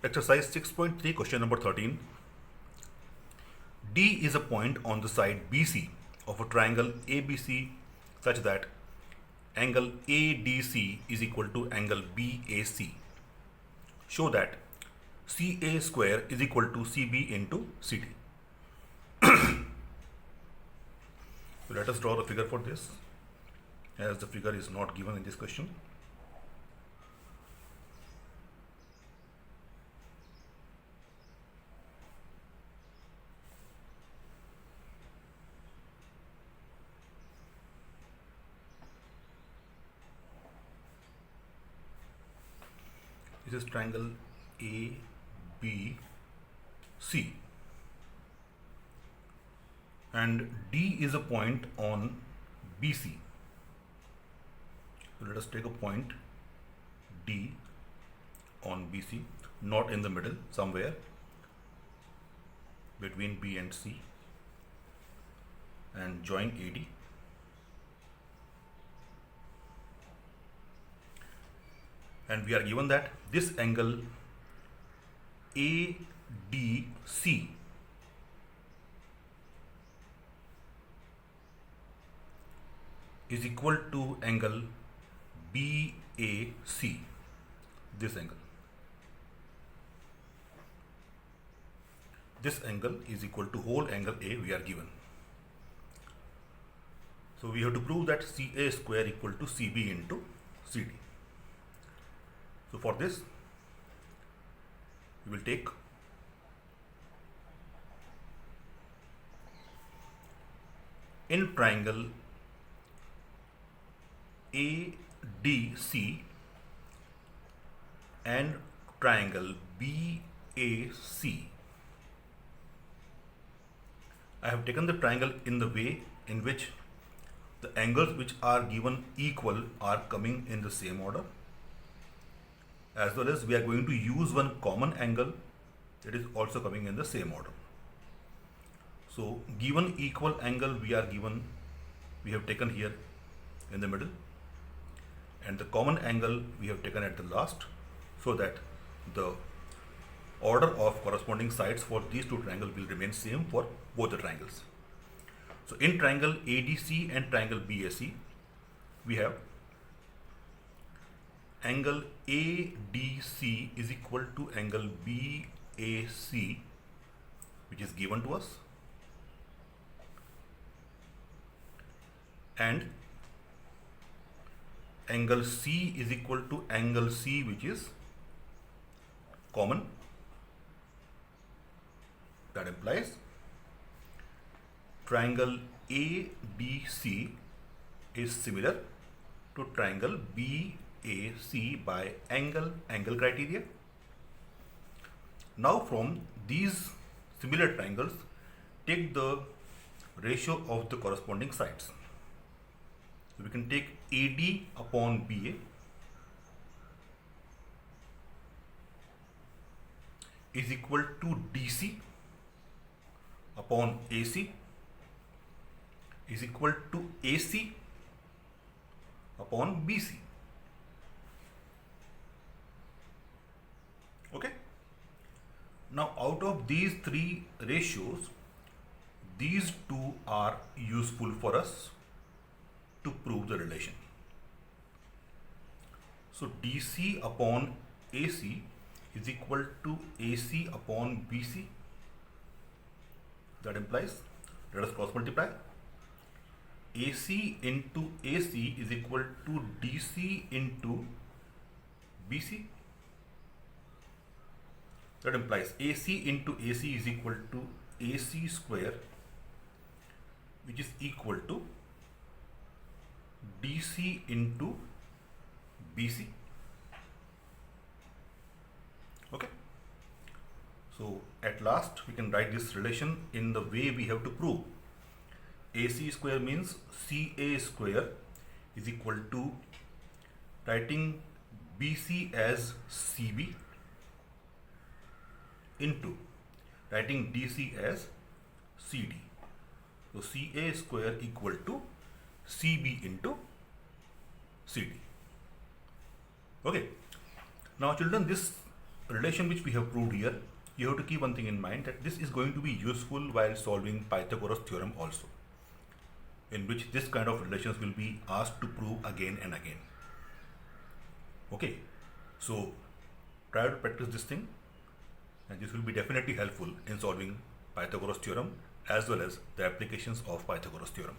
Exercise 6.3, question number 13. D is a point on the side BC of a triangle ABC such that angle ADC is equal to angle BAC. Show that CA square is equal to CB into CD. So let us draw the figure for this, as the figure is not given in this question. This is triangle ABC and D is a point on BC. So let us take a point D on BC, not in the middle, somewhere between B and C, and join AD. And we are given that this angle ADC is equal to angle BAC, this angle. This angle is equal to whole angle A we are given. So we have to prove that CA square equal to CB into CD. So for this, we will take in triangle ADC and triangle BAC. I have taken the triangle in the way in which the angles which are given equal are coming in the same order, as well as we are going to use one common angle that is also coming in the same order. So given equal angle we have taken here in the middle, and the common angle we have taken at the last, so that the order of corresponding sides for these two triangles will remain same for both the triangles. So in triangle ADC and triangle BAC, we have angle ADC is equal to angle BAC, which is given to us, and angle C is equal to angle C, which is common. That implies triangle ADC is similar to triangle BAC by angle criteria. Now from these similar triangles, take the ratio of the corresponding sides. So we can take AD upon BA is equal to DC upon AC is equal to AC upon BC. Okay. Now out of these three ratios, these two are useful for us to prove the relation. So DC upon AC is equal to AC upon BC. That implies, let us cross multiply. AC into AC is equal to DC into BC. That implies AC into AC is equal to AC square, which is equal to DC into BC. Okay. So at last we can write this relation in the way we have to prove. AC square means CA square is equal to writing BC as CB into writing DC as CD. So CA square equal to CB into CD. Okay. Now children, this relation which we have proved here, you have to keep one thing in mind, that this is going to be useful while solving Pythagoras theorem also, in which this kind of relations will be asked to prove again and again. Okay, so try to practice this thing, and this will be definitely helpful in solving Pythagoras theorem as well as the applications of Pythagoras theorem.